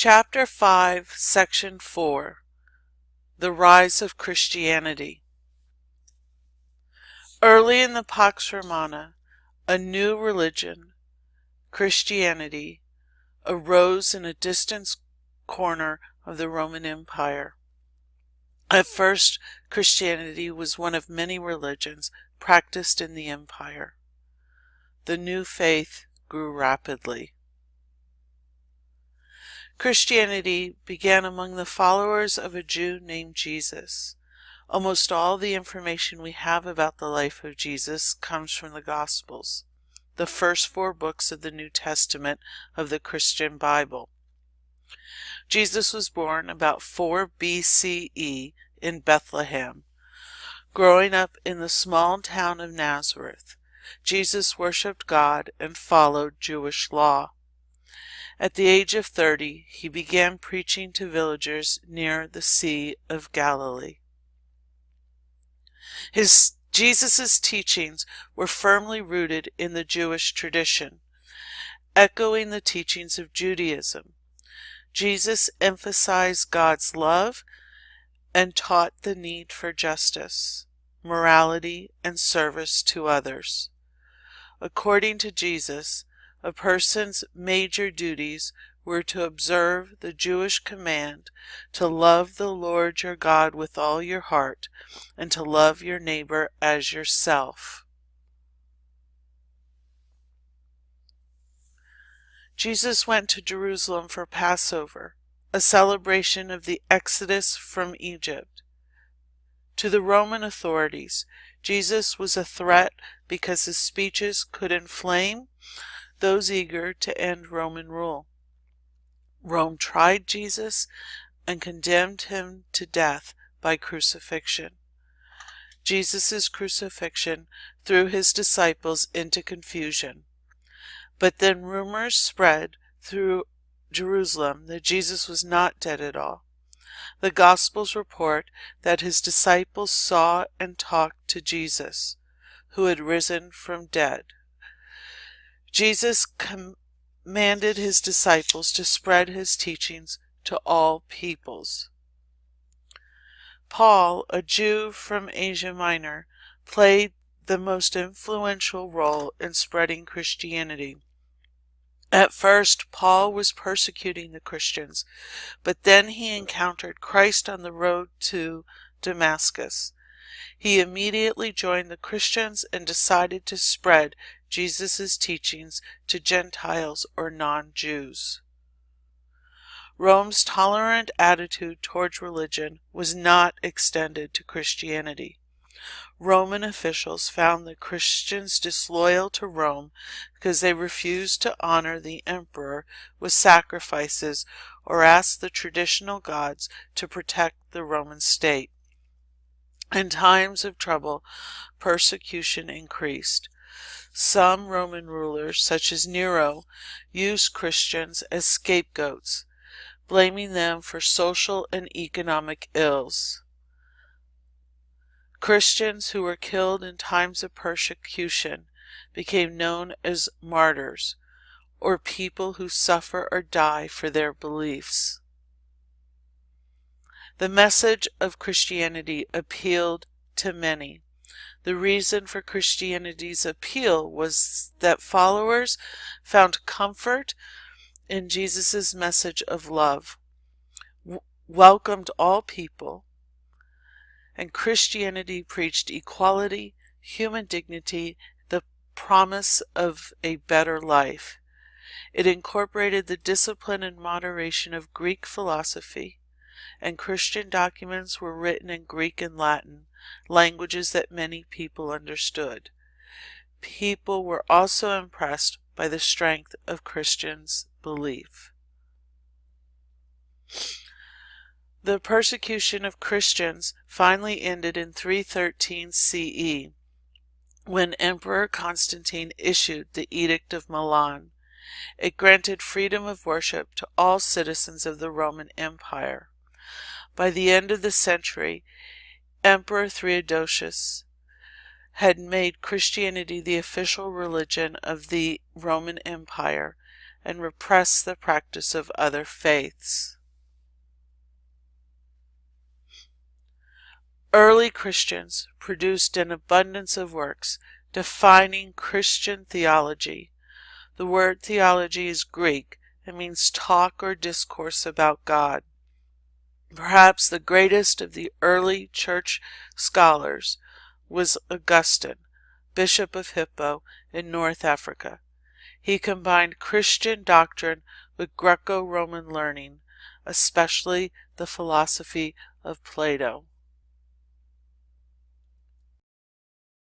Chapter 5, Section 4. The Rise of Christianity. Early in the Pax Romana, a new religion, Christianity, arose in a distant corner of the Roman Empire. At first, Christianity was one of many religions practiced in the empire. The new faith grew rapidly. Christianity began among the followers of a Jew named Jesus. Almost all the information we have about the life of Jesus comes from the Gospels, the first 4 books of the New Testament of the Christian Bible. Jesus was born about 4 BCE in Bethlehem. Growing up in the small town of Nazareth, Jesus worshipped God and followed Jewish law. At the age of 30, he began preaching to villagers near the Sea of Galilee. Jesus' teachings were firmly rooted in the Jewish tradition, echoing the teachings of Judaism. Jesus emphasized God's love and taught the need for justice, morality, and service to others. According to Jesus, a person's major duties were to observe the Jewish command to love the Lord your God with all your heart and to love your neighbor as yourself. Jesus went to Jerusalem for Passover, a celebration of the Exodus from Egypt. To the Roman authorities, Jesus was a threat because his speeches could inflame those eager to end Roman rule. Rome tried Jesus and condemned him to death by crucifixion. Jesus' crucifixion threw his disciples into confusion. But then rumors spread through Jerusalem that Jesus was not dead at all. The Gospels report that his disciples saw and talked to who had risen from dead. Jesus commanded his disciples to spread his teachings to all peoples. Paul, a Jew from Asia Minor, played the most influential role in spreading Christianity. At first, Paul was persecuting the Christians, but then he encountered Christ on the road to Damascus. He immediately joined the Christians and decided to spread Jesus' teachings to Gentiles or non-Jews. Rome's tolerant attitude towards religion was not extended to Christianity. Roman officials found the Christians disloyal to Rome because they refused to honor the emperor with sacrifices or ask the traditional gods to protect the Roman state. In times of trouble, persecution increased. Some Roman rulers, such as Nero, used Christians as scapegoats, blaming them for social and economic ills. Christians who were killed in times of persecution became known as martyrs, or people who suffer or die for their beliefs. The message of Christianity appealed to many. The reason for Christianity's appeal was that followers found comfort in Jesus' message of love, welcomed all people, and Christianity preached equality, human dignity, the promise of a better life. It incorporated the discipline and moderation of Greek philosophy, and Christian documents were written in Greek and Latin, languages that many people understood. People were also impressed by the strength of Christians' belief. The persecution of Christians finally ended in 313 CE, when Emperor Constantine issued the Edict of Milan. It granted freedom of worship to all citizens of the Roman Empire. By the end of the century, Emperor Theodosius had made Christianity the official religion of the Roman Empire, and repress the practice of other faiths. Early Christians produced an abundance of works defining Christian theology. The word theology is Greek and means talk or discourse about God. Perhaps the greatest of the early church scholars was Augustine, Bishop of Hippo in North Africa. He combined Christian doctrine with Greco-Roman learning, especially the philosophy of Plato.